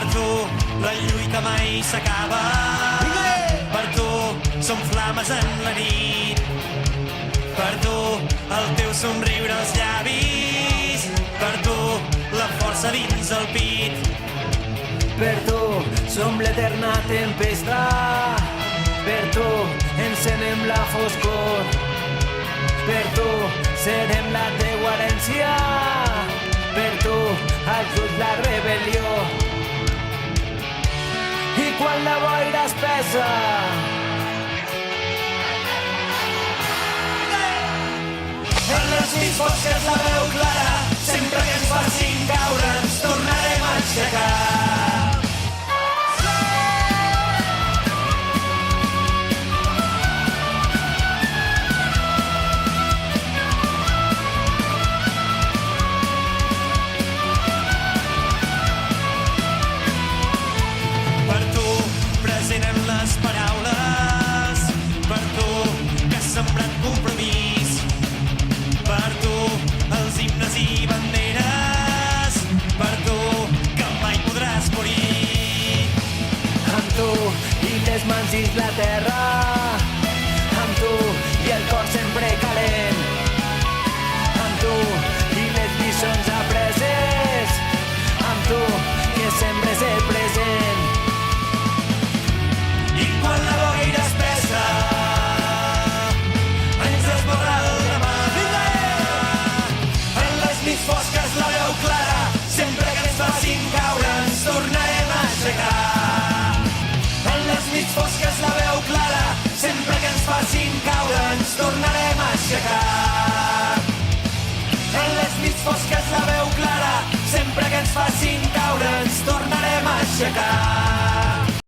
Per tu la lluita mai s'acaba. Per tu som flames en la nit. Per tu el teu somriure als llavis. Per tu la força dins el pit. Per tu som l'eterna tempesta. Per tu encenem la foscor. Per tu serem la teua herència. Per tu ajuts la rebel·lió. I quan la boira espessa en les nits fosques la veu clara, sempre que ens facin caure ens tornarem a aixecar. Per tu, present en les paraules. Per tu, que has sembrat compromís. Per tu, els himnes i banderes. Per tu, que mai podràs morir. Amb tu i les mans dins la terra. Amb tu i el cor sempre calent. Amb tu i les lliçons apreses. Amb tu que sempre és el present. I quan la boira espessa ens esborra el demà. En les nits fosques la veu clara, sempre que ens facin caure ens tornarem a aixecar. En les nits fosques la veu clara, sempre que ens facin caure ens tornarem a aixecar. En les nits fosques la veu clara, sempre que ens facin caure ens tornarem a aixecar.